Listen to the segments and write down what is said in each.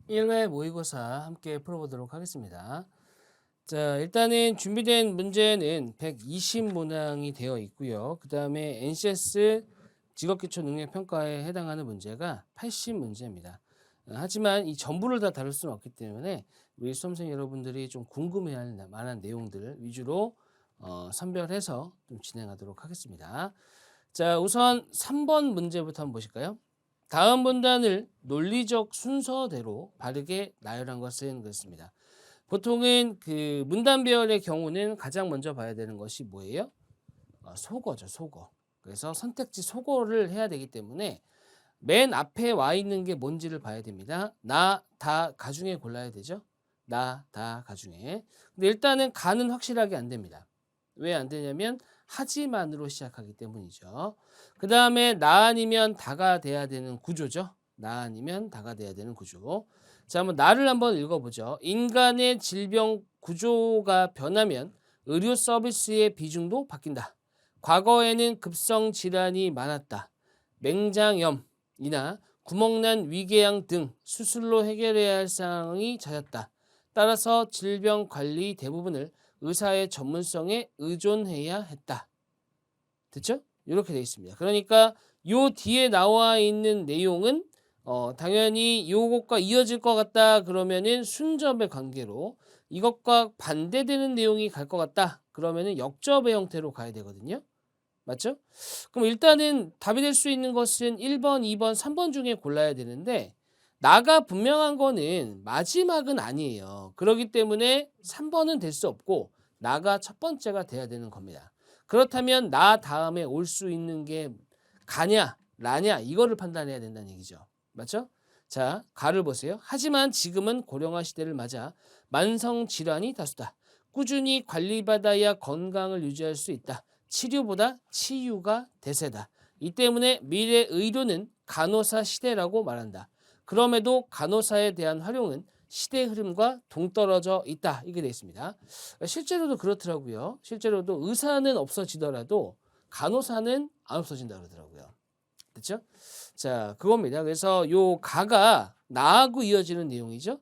1회 모의고사 함께 풀어보도록 하겠습니다. 자, 일단은 준비된 문제는 120문항이 되어 있고요. 그 다음에 NCS 직업기초능력평가에 해당하는 문제가 80문제입니다. 하지만 이 전부를 다 다룰 수는 없기 때문에 우리 수험생 여러분들이 좀 궁금해할 만한 내용들 위주로 선별해서 좀 진행하도록 하겠습니다. 자, 우선 3번 문제부터 한번 보실까요? 다음 문단을 논리적 순서대로 바르게 나열한 것은 그렇습니다. 보통은 그 문단별의 경우는 가장 먼저 봐야 되는 것이 뭐예요? 속어죠, 속어. 그래서 선택지 속어를 해야 되기 때문에 맨 앞에 와 있는 게 뭔지를 봐야 됩니다. 나, 다, 가 중에 골라야 되죠. 나, 다, 가 중에. 근데 일단은 가는 확실하게 안 됩니다. 왜 안 되냐면 하지만으로 시작하기 때문이죠. 그 다음에 나 아니면 다가 돼야 되는 구조죠. 나 아니면 다가 돼야 되는 구조. 자, 한번 나를 한번 읽어보죠. 인간의 질병 구조가 변하면 의료 서비스의 비중도 바뀐다. 과거에는 급성 질환이 많았다. 맹장염이나 구멍난 위궤양 등 수술로 해결해야 할 상황이 잦았다. 따라서 질병 관리 대부분을 의사의 전문성에 의존해야 했다. 됐죠? 이렇게 되어 있습니다. 그러니까 요 뒤에 나와 있는 내용은 당연히 요것과 이어질 것 같다 그러면은 순접의 관계로 이것과 반대되는 내용이 갈 것 같다 그러면은 역접의 형태로 가야 되거든요. 맞죠? 그럼 일단은 답이 될 수 있는 것은 1번, 2번, 3번 중에 골라야 되는데 나가 분명한 거는 마지막은 아니에요. 그렇기 때문에 3번은 될 수 없고 나가 첫 번째가 돼야 되는 겁니다. 그렇다면 나 다음에 올 수 있는 게 가냐, 라냐 이거를 판단해야 된다는 얘기죠. 맞죠? 자, 가를 보세요. 하지만 지금은 고령화 시대를 맞아 만성 질환이 다수다. 꾸준히 관리받아야 건강을 유지할 수 있다. 치료보다 치유가 대세다. 이 때문에 미래 의료는 간호사 시대라고 말한다. 그럼에도 간호사에 대한 활용은 시대 흐름과 동떨어져 있다. 이게 되어 있습니다. 실제로도 그렇더라고요. 실제로도 의사는 없어지더라도 간호사는 안 없어진다 그러더라고요. 됐죠? 자, 그겁니다. 그래서 요 가가 나하고 이어지는 내용이죠.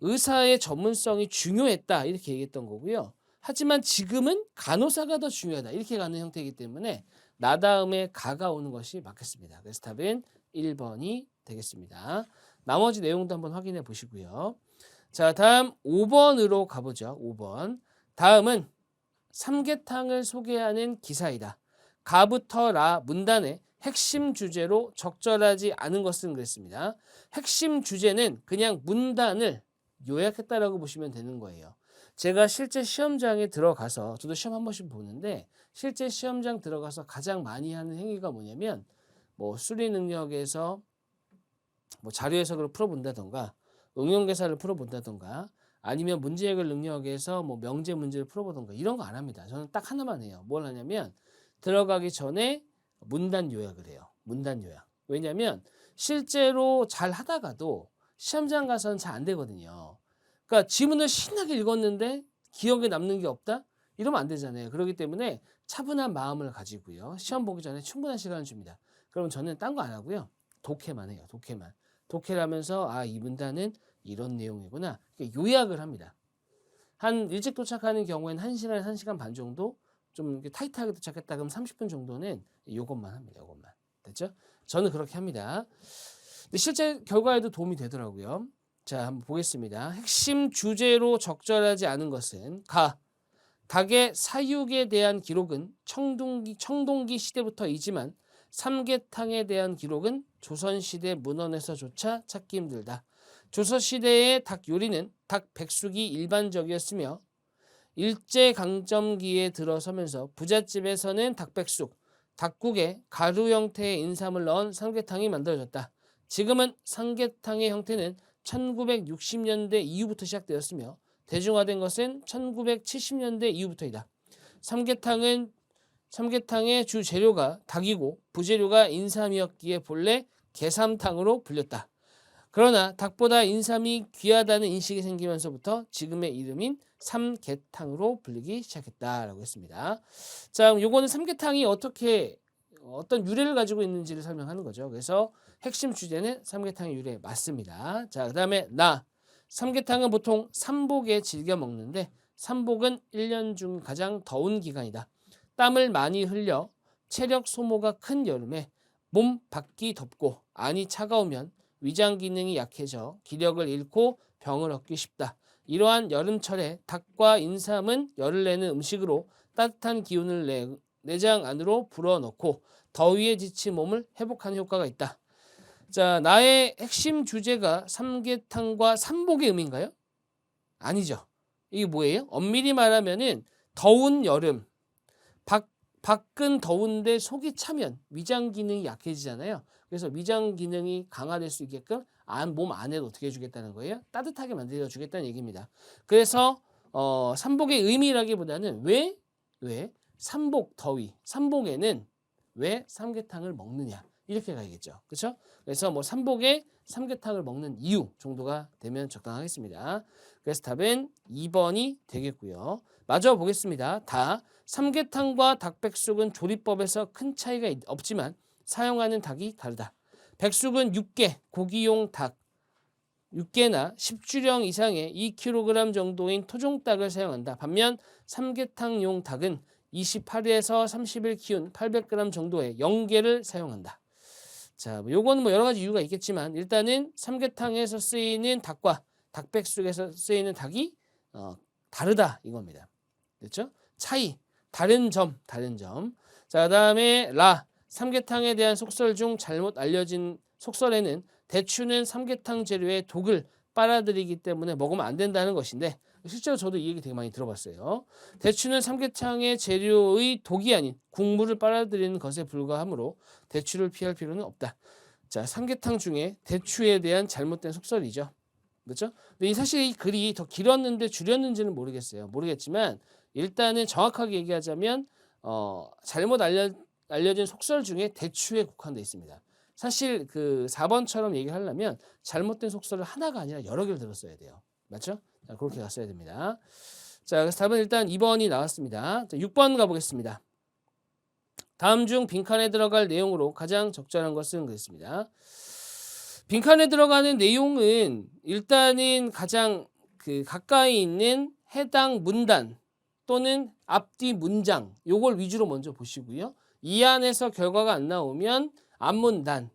의사의 전문성이 중요했다. 이렇게 얘기했던 거고요. 하지만 지금은 간호사가 더 중요하다. 이렇게 가는 형태이기 때문에 나 다음에 가가 오는 것이 맞겠습니다. 그래서 답은 1번이 되겠습니다. 나머지 내용도 한번 확인해 보시고요. 자, 다음 5번으로 가보죠. 5번. 다음은 삼계탕을 소개하는 기사이다. 가부터 라 문단의 핵심 주제로 적절하지 않은 것은 그랬습니다. 핵심 주제는 그냥 문단을 요약했다라고 보시면 되는 거예요. 제가 실제 시험장에 들어가서 저도 시험 한 번씩 보는데 실제 시험장 들어가서 가장 많이 하는 행위가 뭐냐면 뭐 수리 능력에서 뭐 자료 해석을 풀어본다던가 응용 계산을 풀어본다던가 아니면 문제 해결 능력에서 뭐 명제 문제를 풀어보던가 이런 거 안 합니다. 저는 딱 하나만 해요. 뭘 하냐면 들어가기 전에 문단 요약을 해요. 문단 요약. 왜냐면 실제로 잘 하다가도 시험장 가서는 잘 안 되거든요. 그러니까 지문을 신나게 읽었는데 기억에 남는 게 없다? 이러면 안 되잖아요. 그렇기 때문에 차분한 마음을 가지고요. 시험 보기 전에 충분한 시간을 줍니다. 그럼 저는 딴 거 안 하고요. 독해만 해요. 독해만. 독해를 하면서 아, 이 문단은 이런 내용이구나. 요약을 합니다. 한 일찍 도착하는 경우에는 1시간, 1시간 반 정도 좀 이렇게 타이트하게 도착했다 그럼 30분 정도는 이것만 합니다. 이것만. 됐죠? 저는 그렇게 합니다. 근데 실제 결과에도 도움이 되더라고요. 자, 한번 보겠습니다. 핵심 주제로 적절하지 않은 것은 닭의 사육에 대한 기록은 청동기 시대부터이지만 삼계탕에 대한 기록은 조선시대 문헌에서조차 찾기 힘들다. 조선시대의 닭 요리는 닭 백숙이 일반적이었으며 일제강점기에 들어서면서 부잣집에서는 닭백숙, 닭국에 가루 형태의 인삼을 넣은 삼계탕이 만들어졌다. 지금은 삼계탕의 형태는 1960년대 이후부터 시작되었으며 대중화된 것은 1970년대 이후부터이다. 삼계탕의 주 재료가 닭이고 부재료가 인삼이었기에 본래 개삼탕으로 불렸다. 그러나 닭보다 인삼이 귀하다는 인식이 생기면서부터 지금의 이름인 삼계탕으로 불리기 시작했다라고 했습니다. 자, 요거는 삼계탕이 어떤 유래를 가지고 있는지를 설명하는 거죠. 그래서 핵심 주제는 삼계탕의 유래 맞습니다. 자, 그다음에 삼계탕은 보통 삼복에 즐겨 먹는데 삼복은 1년 중 가장 더운 기간이다. 땀을 많이 흘려 체력 소모가 큰 여름에 몸 밖이 덥고 안이 차가우면 위장 기능이 약해져 기력을 잃고 병을 얻기 쉽다. 이러한 여름철에 닭과 인삼은 열을 내는 음식으로 따뜻한 기운을 내장 안으로 불어넣고 더위에 지친 몸을 회복하는 효과가 있다. 자, 나의 핵심 주제가 삼계탕과 삼복의 의미인가요? 아니죠. 이게 뭐예요? 엄밀히 말하면은 더운 여름, 밖은 더운데 속이 차면 위장 기능이 약해지잖아요. 그래서 위장 기능이 강화될 수 있게끔 몸 안에도 어떻게 해주겠다는 거예요? 따뜻하게 만들어 주겠다는 얘기입니다. 그래서 삼복의 의미라기보다는 왜 삼복 더위, 삼복에는 왜 삼계탕을 먹느냐 이렇게 가야겠죠. 그렇죠? 그래서 뭐 삼복에 삼계탕을 먹는 이유 정도가 되면 적당하겠습니다. 그래서 답은 2번이 되겠고요. 마저 보겠습니다. 삼계탕과 닭백숙은 조리법에서 큰 차이가 없지만 사용하는 닭이 다르다. 백숙은 육개, 고기용 닭 6개나 10주령 이상의 2kg 정도인 토종닭을 사용한다. 반면 삼계탕용 닭은 28에서 30일 키운 800g 정도의 영계를 사용한다. 자, 요거는 뭐 여러 가지 이유가 있겠지만 일단은 삼계탕에서 쓰이는 닭과 닭백숙에서 쓰이는 닭이 다르다 이겁니다. 그렇죠? 다른 점. 자, 그다음에 삼계탕에 대한 속설 중 잘못 알려진 속설에는 대추는 삼계탕 재료에 독을 빨아들이기 때문에 먹으면 안 된다는 것인데 실제로 저도 이 얘기 되게 많이 들어봤어요. 대추는 삼계탕의 재료의 독이 아닌 국물을 빨아들이는 것에 불과하므로 대추를 피할 필요는 없다. 자, 삼계탕 중에 대추에 대한 잘못된 속설이죠. 그렇죠? 근데 사실 이 글이 더 길었는데 줄였는지는 모르겠지만 일단은 정확하게 얘기하자면 잘못 알려진 속설 중에 대추에 국한되어 있습니다. 사실 그 4번처럼 얘기하려면 잘못된 속설을 하나가 아니라 여러 개를 들었어야 돼요. 맞죠? 자, 그렇게 갔어야 됩니다. 자, 그래서 답은 일단 2번이 나왔습니다. 자, 6번 가보겠습니다. 다음 중 빈칸에 들어갈 내용으로 가장 적절한 것은 그랬습니다. 빈칸에 들어가는 내용은 일단은 가장 가까이 있는 해당 문단 또는 앞뒤 문장 요걸 위주로 먼저 보시고요. 이 안에서 결과가 안 나오면 앞문단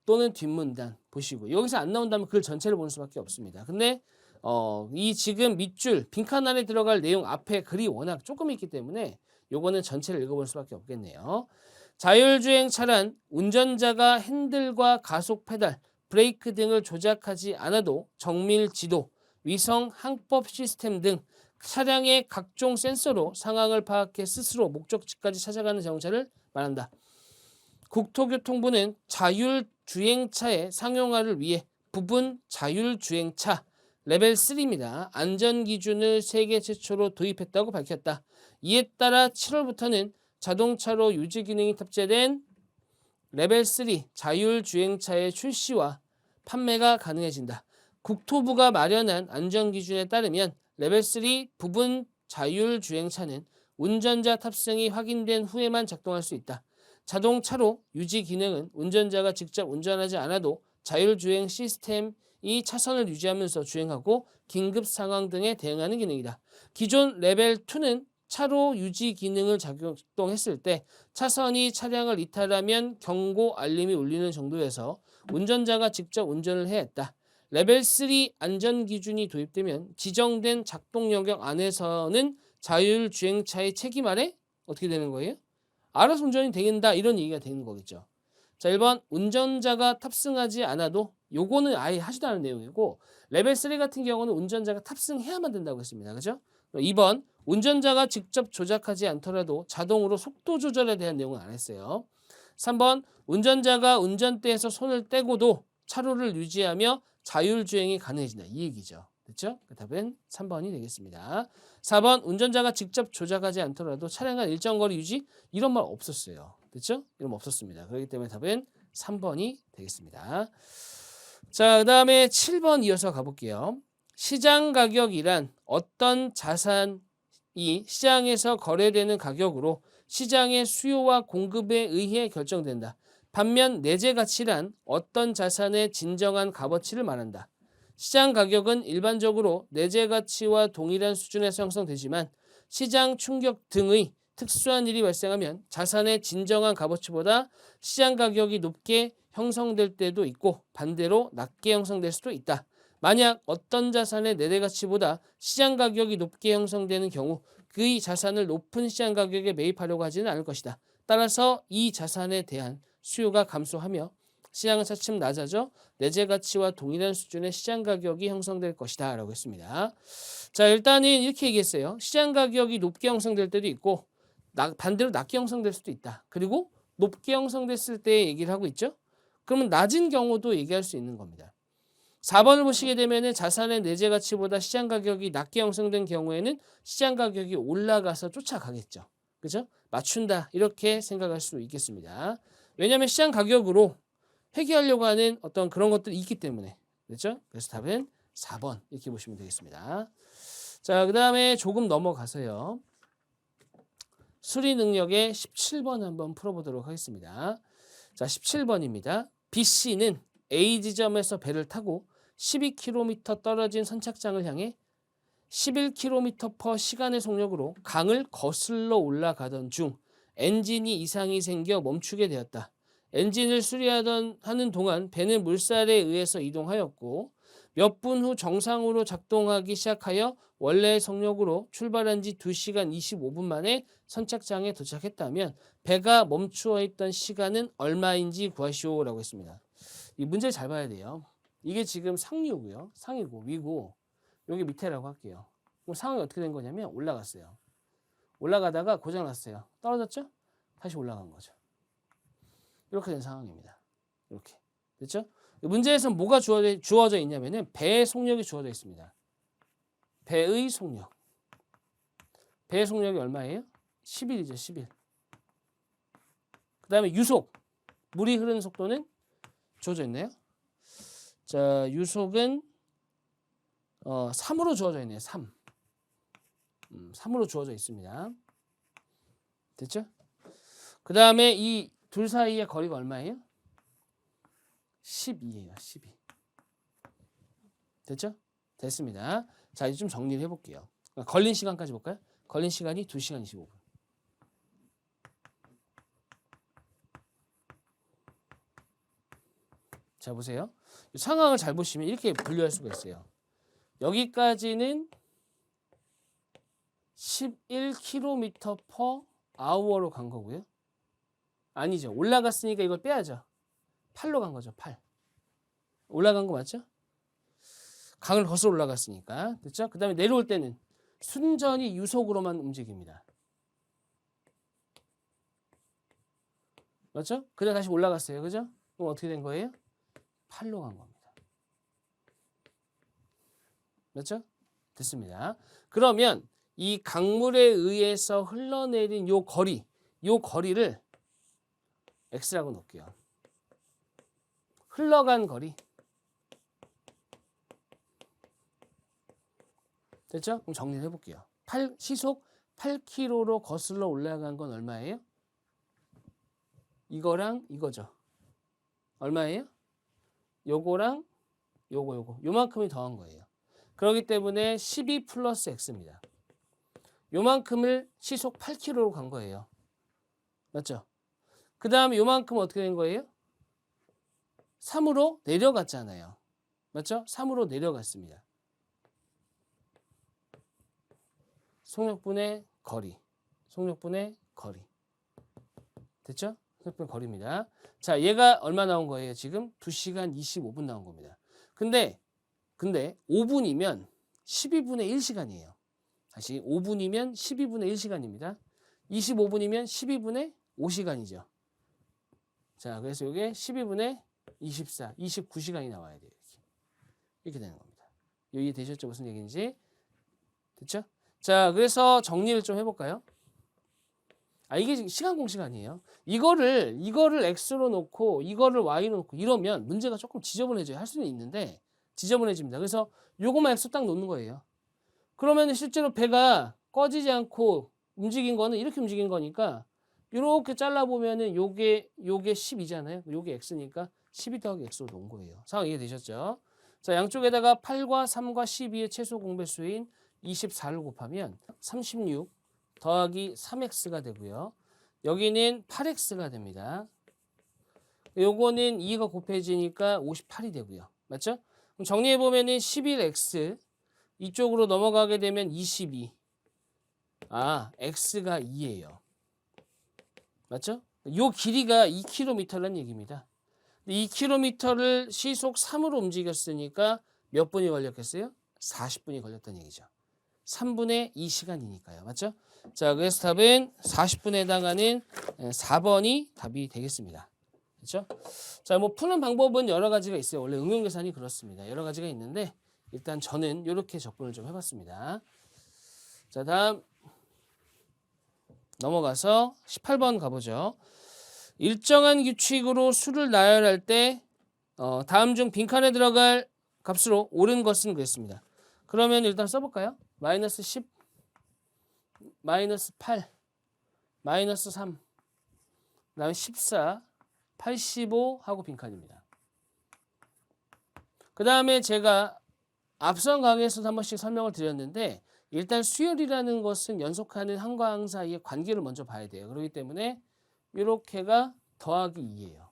또는 뒷문단 보시고 여기서 안 나온다면 글 전체를 보는 수밖에 없습니다. 근데 이 지금 밑줄 빈칸 안에 들어갈 내용 앞에 글이 워낙 조금 있기 때문에 요거는 전체를 읽어볼 수밖에 없겠네요. 자율주행 차란 운전자가 핸들과 가속 페달, 브레이크 등을 조작하지 않아도 정밀 지도, 위성 항법 시스템 등 차량의 각종 센서로 상황을 파악해 스스로 목적지까지 찾아가는 자동차를 말한다. 국토교통부는 자율주행차의 상용화를 위해 부분 자율주행차 레벨 3입니다. 안전기준을 세계 최초로 도입했다고 밝혔다. 이에 따라 7월부터는 자동차로 유지 기능이 탑재된 레벨 3 자율주행차의 출시와 판매가 가능해진다. 국토부가 마련한 안전기준에 따르면 레벨 3 부분 자율주행차는 운전자 탑승이 확인된 후에만 작동할 수 있다. 자동차로 유지 기능은 운전자가 직접 운전하지 않아도 자율주행 시스템이 차선을 유지하면서 주행하고 긴급 상황 등에 대응하는 기능이다. 기존 레벨 2는 차로 유지 기능을 작동했을 때 차선이 차량을 이탈하면 경고 알림이 울리는 정도여서 운전자가 직접 운전을 해야 했다. 레벨 3 안전 기준이 도입되면 지정된 작동 영역 안에서는 자율주행차의 책임 아래 어떻게 되는 거예요? 알아서 운전이 된다 이런 얘기가 되는 거겠죠. 자, 1번 운전자가 탑승하지 않아도 요거는 아예 하지도 않은 내용이고 레벨 3 같은 경우는 운전자가 탑승해야만 된다고 했습니다. 그죠? 2번 운전자가 직접 조작하지 않더라도 자동으로 속도 조절에 대한 내용은 안 했어요. 3번 운전자가 운전대에서 손을 떼고도 차로를 유지하며 자율주행이 가능해진다. 이 얘기죠. 됐죠? 그 답은 3번이 되겠습니다. 4번 운전자가 직접 조작하지 않더라도 차량간 일정 거리 유지 이런 말 없었어요. 됐죠? 이런 말 없었습니다. 그렇기 때문에 답은 3번이 되겠습니다. 자, 그 다음에 7번 이어서 가볼게요. 시장 가격이란 어떤 자산이 시장에서 거래되는 가격으로 시장의 수요와 공급에 의해 결정된다. 반면 내재 가치란 어떤 자산의 진정한 값어치를 말한다. 시장 가격은 일반적으로 내재 가치와 동일한 수준에서 형성되지만 시장 충격 등의 특수한 일이 발생하면 자산의 진정한 값어치보다 시장 가격이 높게 형성될 때도 있고 반대로 낮게 형성될 수도 있다. 만약 어떤 자산의 내재 가치보다 시장 가격이 높게 형성되는 경우 그의 자산을 높은 시장 가격에 매입하려고 하지는 않을 것이다. 따라서 이 자산에 대한 수요가 감소하며 시장은 차츰 낮아져 내재 가치와 동일한 수준의 시장 가격이 형성될 것이다 라고 했습니다. 자, 일단은 이렇게 얘기했어요. 시장 가격이 높게 형성될 때도 있고 반대로 낮게 형성될 수도 있다. 그리고 높게 형성됐을 때 얘기를 하고 있죠. 그러면 낮은 경우도 얘기할 수 있는 겁니다. 4번을 보시게 되면 자산의 내재 가치보다 시장 가격이 낮게 형성된 경우에는 시장 가격이 올라가서 쫓아가겠죠. 그죠? 맞춘다 이렇게 생각할 수 있겠습니다. 왜냐하면 시장 가격으로 회귀하려고 하는 어떤 그런 것들이 있기 때문에. 그렇죠? 그래서 답은 4번 이렇게 보시면 되겠습니다. 자, 그 다음에 조금 넘어가서요. 수리 능력의 17번 한번 풀어보도록 하겠습니다. 자, 17번입니다. B씨는 A 지점에서 배를 타고 12km 떨어진 선착장을 향해 11km/시간의 속력으로 강을 거슬러 올라가던 중 엔진이 이상이 생겨 멈추게 되었다. 엔진을 수리하는 동안 배는 물살에 의해서 이동하였고 몇 분 후 정상으로 작동하기 시작하여 원래의 속력으로 출발한 지 2시간 25분 만에 선착장에 도착했다면 배가 멈추어 있던 시간은 얼마인지 구하시오라고 했습니다. 이 문제 잘 봐야 돼요. 이게 지금 상류고요. 상이고 위고 여기 밑에라고 할게요. 그럼 상황이 어떻게 된 거냐면 올라갔어요. 올라가다가 고장났어요. 떨어졌죠? 다시 올라간 거죠. 이렇게 된 상황입니다. 이렇게. 됐죠? 문제에서 뭐가 주어져 있냐면은 배의 속력이 주어져 있습니다. 배의 속력. 배의 속력이 얼마예요? 11이죠. 11. 그 다음에 유속. 물이 흐르는 속도는 주어져 있네요. 자, 유속은 3으로 주어져 있네요. 3. 3으로 주어져 있습니다. 됐죠? 그 다음에 이 둘 사이의 거리가 얼마예요? 12예요. 12. 됐죠? 됐습니다. 자, 이제 좀 정리를 해볼게요. 걸린 시간까지 볼까요? 걸린 시간이 2시간 25분. 자, 보세요. 상황을 잘 보시면 이렇게 분류할 수가 있어요. 여기까지는 11km/h로 간 거고요. 아니죠. 올라갔으니까 이걸 빼야죠. 8로 간 거죠. 8. 올라간 거 맞죠? 강을 거슬러 올라갔으니까. 됐죠? 그 다음에 내려올 때는 순전히 유속으로만 움직입니다. 맞죠? 그래 다시 올라갔어요. 그죠? 그럼 어떻게 된 거예요? 8로 간 겁니다. 맞죠? 됐습니다. 그러면 이 강물에 의해서 흘러내린 요 거리를 x라고 놓을게요. 흘러간 거리. 됐죠? 그럼 정리를 해볼게요. 시속 8km로 거슬러 올라간 건 얼마예요? 이거랑 이거죠. 얼마예요? 요거랑 요만큼이 더한 거예요. 그렇기 때문에 12 플러스 x입니다. 요만큼을 시속 8km로 간 거예요. 맞죠? 그 다음에 요만큼 어떻게 된 거예요? 3으로 내려갔잖아요. 맞죠? 3으로 내려갔습니다. 속력분의 거리. 됐죠? 속력분의 거리입니다. 자, 얘가 얼마 나온 거예요? 지금 2시간 25분 나온 겁니다. 근데 5분이면 12분의 1시간이에요. 다시 5분이면 12분의 1시간입니다. 25분이면 12분의 5시간이죠. 자, 그래서 이게 12분의 24, 29시간이 나와야 돼요. 이렇게 되는 겁니다. 이해 되셨죠? 무슨 얘기인지? 됐죠? 자, 그래서 정리를 좀 해볼까요? 이게 시간 공식 아니에요. 이거를 x로 놓고 이거를 y로 놓고 이러면 문제가 조금 지저분해져요. 할 수는 있는데 지저분해집니다. 그래서 요거만 x 딱 놓는 거예요. 그러면 실제로 배가 꺼지지 않고 움직인 거는 이렇게 움직인 거니까 이렇게 잘라보면은 요게 10이잖아요. 요게 x니까 12 더하기 x로 놓은 거예요. 상황 이해되셨죠? 자, 양쪽에다가 8과 3과 12의 최소 공배수인 24를 곱하면 36 더하기 3x가 되고요. 여기는 8x가 됩니다. 요거는 2가 곱해지니까 58이 되고요. 맞죠? 그럼 정리해보면은 11x 이쪽으로 넘어가게 되면 22. 아, x가 2예요. 맞죠? 요 길이가 2km라는 얘기입니다. 2km를 시속 3으로 움직였으니까 몇 분이 걸렸겠어요? 40분이 걸렸다는 얘기죠. 3분의 2시간이니까요. 맞죠? 자, 그래서 답은 40분에 해당하는 4번이 답이 되겠습니다. 그렇죠? 자, 뭐 푸는 방법은 여러 가지가 있어요. 원래 응용 계산이 그렇습니다. 여러 가지가 있는데 일단 저는 이렇게 접근을 좀 해봤습니다. 자, 다음 넘어가서 18번 가보죠. 일정한 규칙으로 수를 나열할 때 다음 중 빈칸에 들어갈 값으로 옳은 것은 그랬습니다. 그러면 일단 써볼까요? 마이너스 10, 마이너스 8, 마이너스 3, 그 다음에 14, 85 하고 빈칸입니다. 그 다음에 제가 앞선 강의에서도 한 번씩 설명을 드렸는데 일단 수열이라는 것은 연속하는 항과 항 사이의 관계를 먼저 봐야 돼요. 그렇기 때문에 이렇게가 더하기 2예요.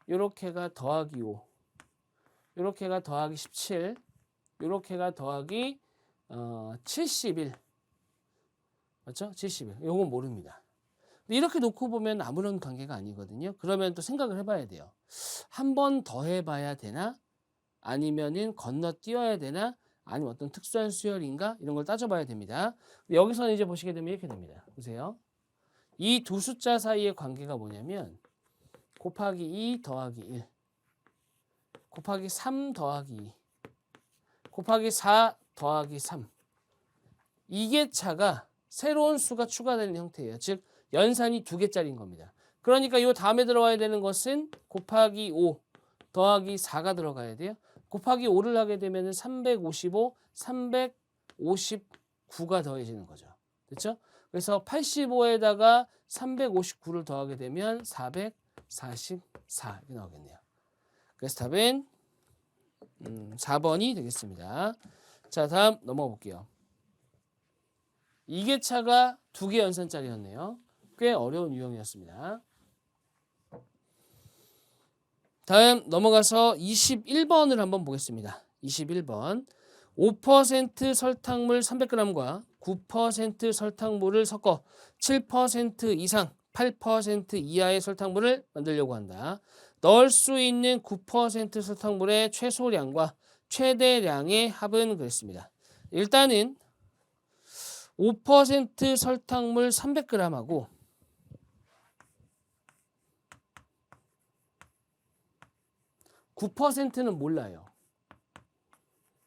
이렇게가 더하기 5, 이렇게가 더하기 17, 이렇게가 더하기 71. 맞죠? 71. 이건 모릅니다. 근데 이렇게 놓고 보면 아무런 관계가 아니거든요. 그러면 또 생각을 해봐야 돼요. 한 번 더 해봐야 되나? 아니면은 건너뛰어야 되나? 아니면 어떤 특수한 수열인가? 이런 걸 따져봐야 됩니다. 여기서는 이제 보시게 되면 이렇게 됩니다. 보세요. 이 두 숫자 사이의 관계가 뭐냐면 곱하기 2 더하기 1 곱하기 3 더하기 2 곱하기 4 더하기 3 이게 차가 새로운 수가 추가되는 형태예요. 즉 연산이 2개짜리인 겁니다. 그러니까 이 다음에 들어가야 되는 것은 곱하기 5 더하기 4가 들어가야 돼요. 곱하기 5를 하게 되면 355, 359가 더해지는 거죠. 그렇죠? 그래서 85에다가 359를 더하게 되면 444 이렇게 나오겠네요. 그래서 답은 4번이 되겠습니다. 자, 다음 넘어가 볼게요. 이게 차가 2개 연산짜리였네요. 꽤 어려운 유형이었습니다. 다음 넘어가서 21번을 한번 보겠습니다. 21번 5% 설탕물 300g과 9% 설탕물을 섞어 7% 이상 8% 이하의 설탕물을 만들려고 한다. 넣을 수 있는 9% 설탕물의 최소량과 최대량의 합은 그랬습니다. 일단은 5% 설탕물 300g하고 9%는 몰라요.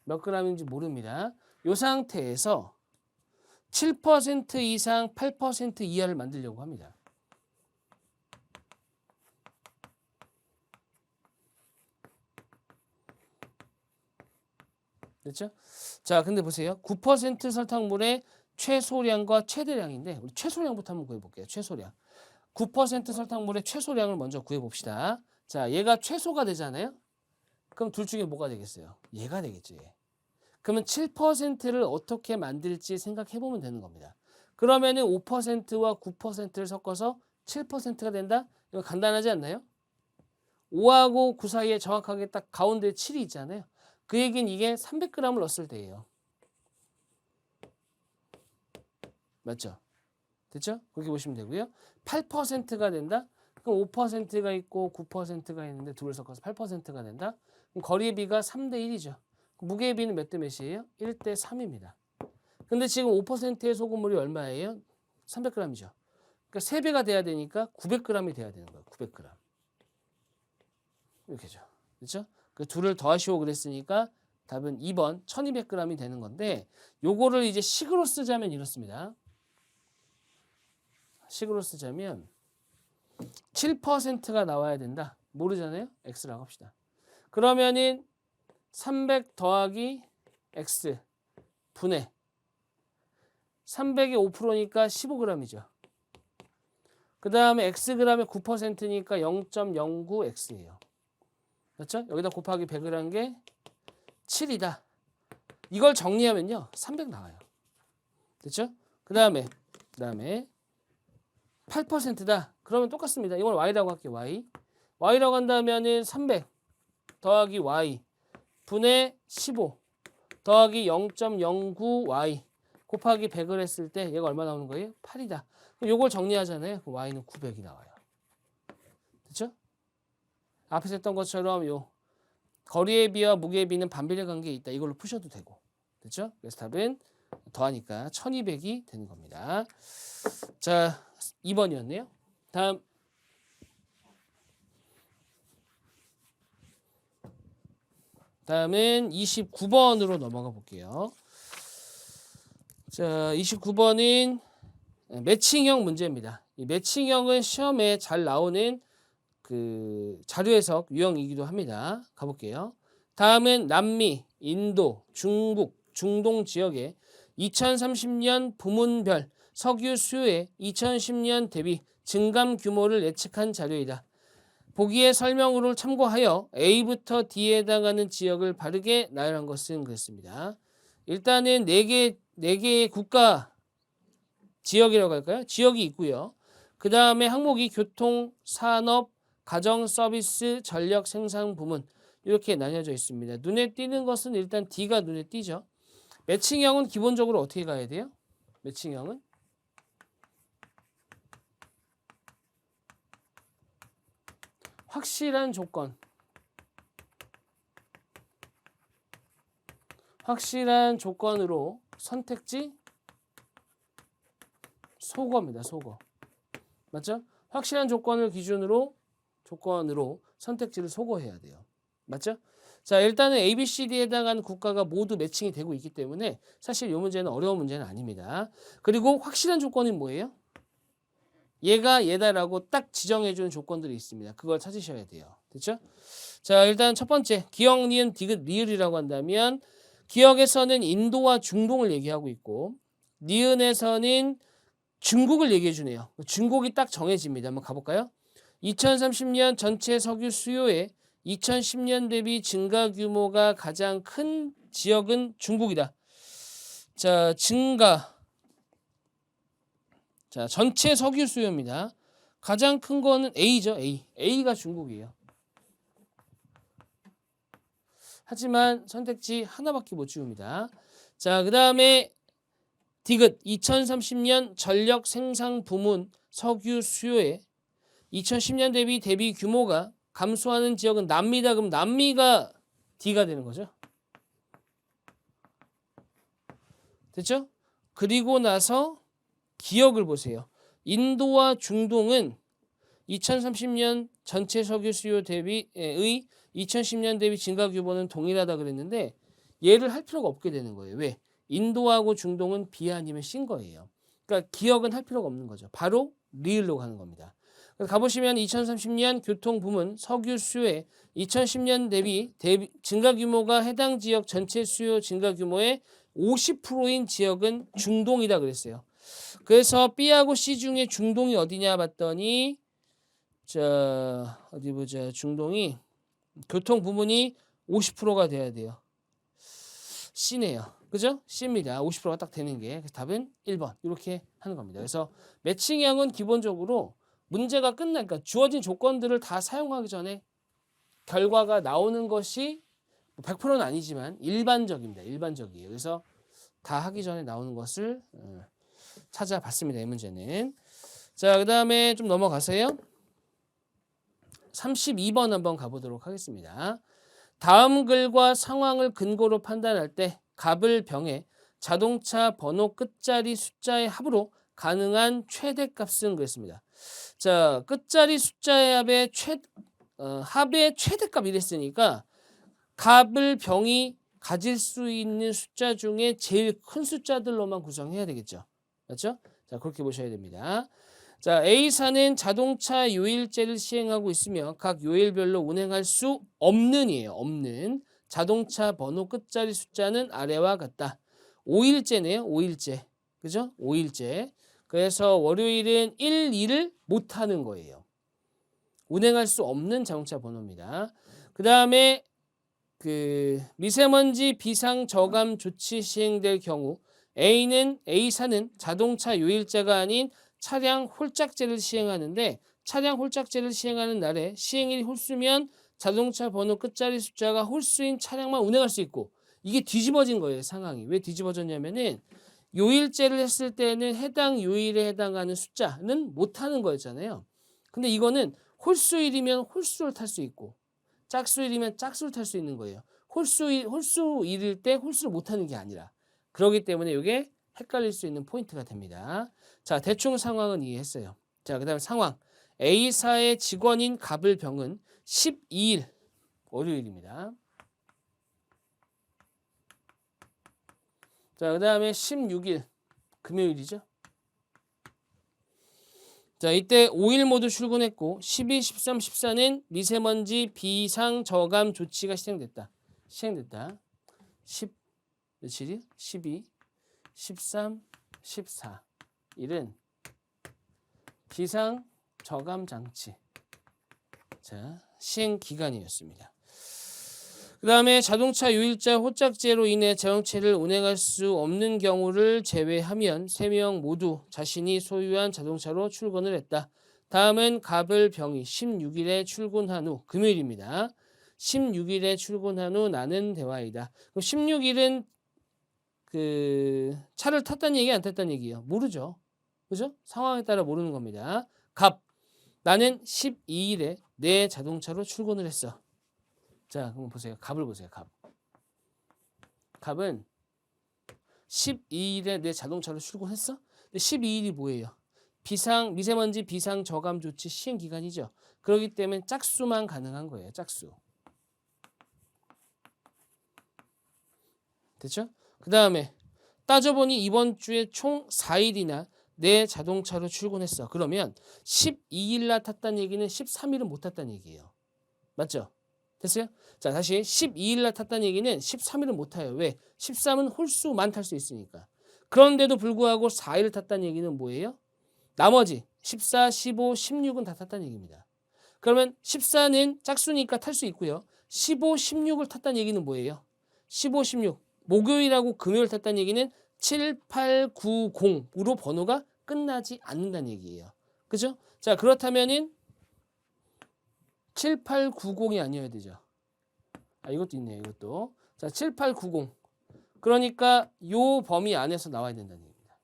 몇 g인지 모릅니다. 이 상태에서 7% 이상 8% 이하를 만들려고 합니다. 그렇죠? 자, 근데 보세요. 9% 설탕물의 최소량과 최대량인데 우리 최소량부터 한번 구해볼게요. 최소량. 9% 설탕물의 최소량을 먼저 구해봅시다. 자, 얘가 최소가 되잖아요. 그럼 둘 중에 뭐가 되겠어요? 얘가 되겠죠. 얘. 그러면 7%를 어떻게 만들지 생각해보면 되는 겁니다. 그러면은 5%와 9%를 섞어서 7%가 된다? 이거 간단하지 않나요? 5하고 9 사이에 정확하게 딱 가운데 7이 있잖아요. 그 얘기는 이게 300g을 넣었을 때예요. 맞죠? 됐죠? 그렇게 보시면 되고요. 8%가 된다? 그럼 5%가 있고 9%가 있는데 둘을 섞어서 8%가 된다? 그럼 거리의 비가 3대 1이죠. 무게의 비는 몇 대 몇이에요? 1대 3입니다. 근데 지금 5%의 소금물이 얼마예요? 300g이죠. 그러니까 3배가 돼야 되니까 900g이 돼야 되는 거예요. 900g. 이렇게죠. 그렇죠? 그 둘을 더하시오 그랬으니까 답은 2번 1200g이 되는 건데 요거를 이제 식으로 쓰자면 이렇습니다. 식으로 쓰자면 7%가 나와야 된다. 모르잖아요. x라고 합시다. 그러면은 300 더하기 x 분의 300의 5%니까 15g이죠. 그 다음에 xg의 9%니까 0.09x예요. 그렇죠? 여기다 곱하기 100을 한 게 7이다. 이걸 정리하면요. 300 나와요. 됐죠? 그 다음에 8%다. 그러면 똑같습니다. 이걸 y라고 할게요. y라고 한다면은 300 더하기 y 분의 15 더하기 0.09y 곱하기 100을 했을 때 얘가 얼마 나오는 거예요? 8이다. 그럼 이걸 정리하잖아요. 그럼 y는 900이 나와요. 됐죠? 앞에서 했던 것처럼 요 거리의 비와 무게의 비는 반비례 관계에 있다. 이걸로 푸셔도 되고. 됐죠? 그래서 답은 더하니까 1200이 되는 겁니다. 자, 2번이었네요. 다음은 29번으로 넘어가 볼게요. 자, 29번은 매칭형 문제입니다. 이 매칭형은 시험에 잘 나오는 그 자료 해석 유형이기도 합니다. 가볼게요. 다음은 남미, 인도, 중국, 중동 지역의 2030년 부문별 석유 수요의 2010년 대비 증감 규모를 예측한 자료이다. 보기의 설명으로 참고하여 A부터 D에 해당하는 지역을 바르게 나열한 것은 그렇습니다. 일단은 4개의 국가 지역이라고 할까요? 지역이 있고요. 그 다음에 항목이 교통, 산업, 가정 서비스, 전력 생산 부문 이렇게 나뉘어져 있습니다. 눈에 띄는 것은 일단 D가 눈에 띄죠. 매칭형은 기본적으로 어떻게 가야 돼요? 매칭형은 확실한 조건. 확실한 조건으로 선택지 소거입니다. 소거. 맞죠? 확실한 조건을 기준으로 선택지를 소거해야 돼요. 맞죠? 자, 일단은 A, B, C, D에 해당하는 국가가 모두 매칭이 되고 있기 때문에 사실 이 문제는 어려운 문제는 아닙니다. 그리고 확실한 조건이 뭐예요? 얘가 얘다라고 딱 지정해주는 조건들이 있습니다. 그걸 찾으셔야 돼요. 됐죠? 자, 일단 첫 번째 기역, 니은, 디귿, 리을이라고 한다면 기역에서는 인도와 중동을 얘기하고 있고 니은에서는 중국을 얘기해 주네요. 중국이 딱 정해집니다. 한번 가볼까요? 2030년 전체 석유 수요의 2010년 대비 증가 규모가 가장 큰 지역은 중국이다. 자, 자, 전체 석유 수요입니다. 가장 큰 거는 A죠. A가 중국이에요. 하지만 선택지 하나밖에 못 지웁니다. 자, 그 다음에 디귿 2030년 전력 생산 부문 석유 수요의 2010년 대비 규모가 감소하는 지역은 남미다. 그럼 남미가 D가 되는 거죠. 됐죠? 그리고 나서 기역을 보세요. 인도와 중동은 2030년 전체 석유 수요 대비의 2010년 대비 증가 규모는 동일하다 그랬는데 얘를 할 필요가 없게 되는 거예요. 왜? 인도하고 중동은 B 아니면 C인 거예요. 그러니까 기역은 할 필요가 없는 거죠. 바로 리을로 가는 겁니다. 가보시면 2030년 교통 부문 석유 수요의 2010년 대비 증가 규모가 해당 지역 전체 수요 증가 규모의 50%인 지역은 중동이다 그랬어요. 그래서 B하고 C 중에 중동이 어디냐 봤더니 자, 어디 보자. 중동이 교통 부문이 50%가 돼야 돼요. C네요. 그죠? C입니다. 50%가 딱 되는 게. 그래서 답은 1번. 이렇게 하는 겁니다. 그래서 매칭형은 기본적으로 문제가 끝나니까 주어진 조건들을 다 사용하기 전에 결과가 나오는 것이 100%는 아니지만 일반적입니다. 일반적이에요. 그래서 다 하기 전에 나오는 것을 찾아봤습니다. 이 문제는. 자, 그 다음에 좀 넘어가세요. 32번 한번 가보도록 하겠습니다. 다음 글과 상황을 근거로 판단할 때 값을 병해 자동차 번호 끝자리 숫자의 합으로 가능한 최대값은 그랬습니다. 자, 끝자리 숫자의 합의 최대값 이랬으니까 값을 병이 가질 수 있는 숫자 중에 제일 큰 숫자들로만 구성해야 되겠죠. 맞죠? 자, 그렇게 보셔야 됩니다. 자, A사는 자동차 요일제를 시행하고 있으며 각 요일별로 운행할 수 없는 자동차 번호 끝자리 숫자는 아래와 같다. 5일제네요. 5일제. 그죠? 5일제. 그래서 월요일은 1, 2를 못하는 거예요. 운행할 수 없는 자동차 번호입니다. 그 다음에 미세먼지 비상 저감 조치 시행될 경우 A사는 자동차 요일제가 아닌 차량 홀짝제를 시행하는데 차량 홀짝제를 시행하는 날에 시행일이 홀수면 자동차 번호 끝자리 숫자가 홀수인 차량만 운행할 수 있고 이게 뒤집어진 거예요, 상황이. 왜 뒤집어졌냐면은 요일제를 했을 때는 해당 요일에 해당하는 숫자는 못하는 거였잖아요. 근데 이거는 홀수일이면 홀수를 탈 수 있고 짝수일이면 짝수를 탈 수 있는 거예요. 홀수일일 때 홀수를 못하는 게 아니라 그렇기 때문에 이게 헷갈릴 수 있는 포인트가 됩니다. 자, 대충 상황은 이해했어요. 자, 그 다음 상황. A사의 직원인 갑을병은 12일 월요일입니다. 자, 그 다음에 16일 금요일이죠. 자, 이때 5일 모두 출근했고 12, 13, 14는 미세먼지 비상 저감 조치가 시행됐다. 10 며칠이? 12, 13, 14 일은 비상 저감 장치 자 시행 기간이었습니다. 그 다음에 자동차 요일자 호짝제로 인해 자동차를 운행할 수 없는 경우를 제외하면 3명 모두 자신이 소유한 자동차로 출근을 했다. 다음은 갑을병이 16일에 출근한 후 금요일입니다. 16일에 출근한 후 나는 대화이다. 그럼 16일은 차를 탔다는 얘기 안 탔다는 얘기예요? 모르죠. 그죠? 상황에 따라 모르는 겁니다. 갑 나는 12일에 내 자동차로 출근을 했어. 자, 그럼 보세요. 갑을 보세요. 갑은 12일에 내 자동차로 출근했어? 근데 12일이 뭐예요? 미세먼지 비상 저감 조치 시행 기간이죠. 그렇기 때문에 짝수만 가능한 거예요. 짝수. 됐죠? 그 다음에 따져보니 이번 주에 총 4일이나 내 자동차로 출근했어. 그러면 12일 날 탔다는 얘기는 13일은 못 탔다는 얘기예요. 맞죠? 됐어요? 자, 다시 12일 날 탔다는 얘기는 13일은 못 타요. 왜? 13은 홀수만 탈 수 있으니까. 그런데도 불구하고 4일 탔다는 얘기는 뭐예요? 나머지 14, 15, 16은 다 탔다는 얘기입니다. 그러면 14는 짝수니까 탈 수 있고요. 15, 16을 탔다는 얘기는 뭐예요? 15, 16. 목요일하고 금요일 탔다는 얘기는 7, 8, 9, 0으로 번호가 끝나지 않는다는 얘기예요. 그죠? 자, 그렇다면은 7890이 아니어야 되죠. 아, 이것도 있네요. 이것도. 자, 7890. 그러니까 요 범위 안에서 나와야 된다는 얘기입니다.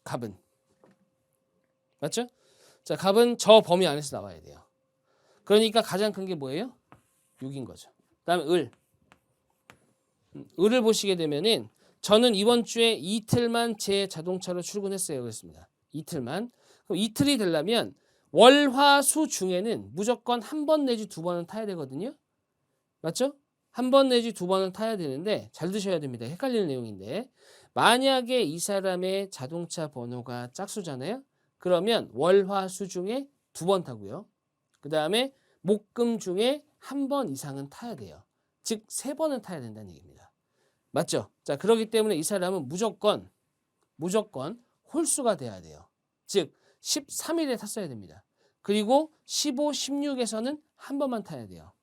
갑은. 맞죠? 자, 갑은 저 범위 안에서 나와야 돼요. 그러니까 가장 큰 게 뭐예요? 6인 거죠. 그다음에 을. 을을 보시게 되면은 저는 이번 주에 이틀만 제 자동차로 출근했어요. 그랬습니다. 이틀만. 그럼 이틀이 되려면 월, 화, 수 중에는 무조건 한 번 내지 두 번은 타야 되거든요. 맞죠? 한 번 내지 두 번은 타야 되는데 잘 드셔야 됩니다. 헷갈리는 내용인데 만약에 이 사람의 자동차 번호가 짝수잖아요. 그러면 월, 화, 수 중에 두 번 타고요. 그 다음에 목, 금 중에 한 번 이상은 타야 돼요. 즉 세 번은 타야 된다는 얘기입니다. 맞죠? 자, 그렇기 때문에 이 사람은 무조건 홀수가 돼야 돼요. 즉 13일에 탔어야 됩니다. 그리고 15, 16에서는 한 번만 타야 돼요.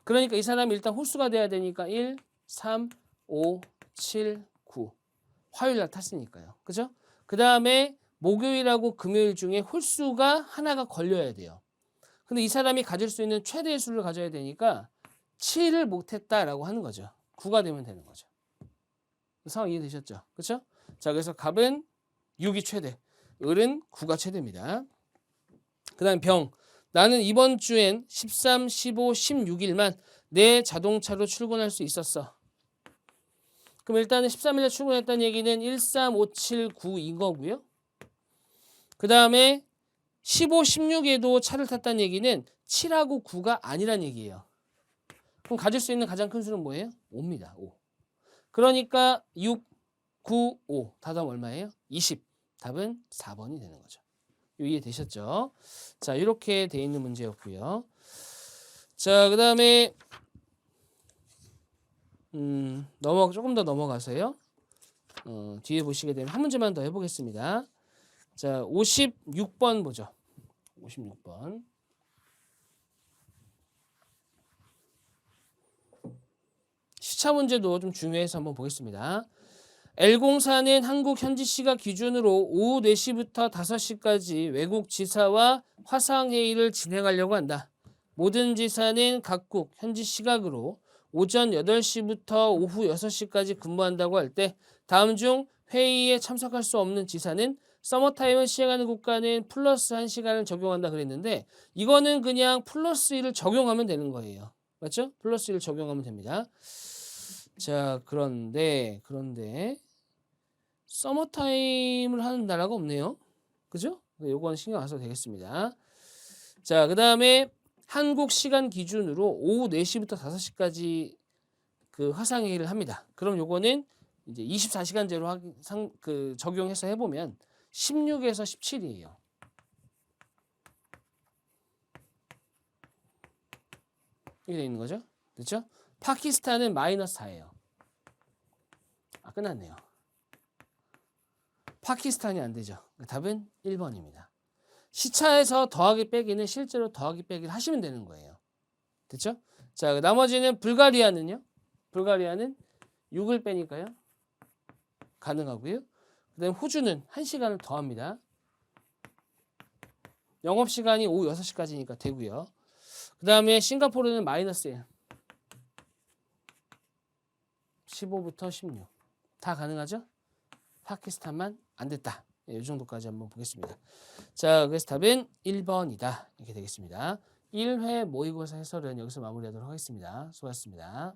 그러니까 이 사람이 일단 홀수가 돼야 되니까 1, 3, 5, 7, 9 화요일 날 탔으니까요. 그죠? 그 다음에 목요일하고 금요일 중에 홀수가 하나가 걸려야 돼요. 근데 이 사람이 가질 수 있는 최대의 수를 가져야 되니까 7을 못했다라고 하는 거죠. 9가 되면 되는 거죠. 상황 이해되셨죠? 그렇죠? 자, 그래서 갑은 6이 최대, 을은 9가 최대입니다. 그 다음 병. 나는 이번 주엔 13, 15, 16일만 내 자동차로 출근할 수 있었어. 그럼 일단은 13일에 출근했다는 얘기는 1, 3, 5, 7, 9인 거고요. 그 다음에 15, 16에도 차를 탔다는 얘기는 7하고 9가 아니란 얘기예요. 그럼 가질 수 있는 가장 큰 수는 뭐예요? 5입니다. 5. 그러니까 6, 9, 5. 답은 얼마예요? 20. 답은 4번이 되는 거죠. 이해되셨죠? 자, 이렇게 돼 있는 문제였고요. 자, 그 다음에 조금 더 넘어가세요. 뒤에 보시게 되면 한 문제만 더 해보겠습니다. 자, 56번 보죠. 56번. 시차 문제도 좀 중요해서 한번 보겠습니다. L공사는 한국 현지 시각 기준으로 오후 4시부터 5시까지 외국 지사와 화상회의를 진행하려고 한다. 모든 지사는 각국 현지 시각으로 오전 8시부터 오후 6시까지 근무한다고 할 때 다음 중 회의에 참석할 수 없는 지사는 서머타임을 시행하는 국가는 플러스 1시간을 적용한다 그랬는데 이거는 그냥 플러스 1을 적용하면 되는 거예요. 맞죠? 플러스 1을 적용하면 됩니다. 자, 그런데 서머타임을 하는 나라가 없네요. 그죠? 요건 신경 안 써도 되겠습니다. 자, 그 다음에 한국 시간 기준으로 오후 4시부터 5시까지 그 화상회의를 합니다. 그럼 요거는 이제 24시간제로 적용해서 해보면 16에서 17이에요. 이렇게 되어 있는 거죠. 그렇죠? 파키스탄은 마이너스 4예요. 끝났네요. 파키스탄이 안 되죠. 답은 1번입니다. 시차에서 더하기 빼기는 실제로 더하기 빼기를 하시면 되는 거예요. 됐죠? 자, 나머지는 불가리아는요? 불가리아는 6을 빼니까요. 가능하고요. 그 다음에 호주는 1시간을 더합니다. 영업시간이 오후 6시까지니까 되고요. 그 다음에 싱가포르는 마이너스예요. 15부터 16. 다 가능하죠? 파키스탄만 안 됐다. 이 정도까지 한번 보겠습니다. 자, 그래서 답은 1번이다. 이렇게 되겠습니다. 1회 모의고사 해설은 여기서 마무리하도록 하겠습니다. 수고하셨습니다.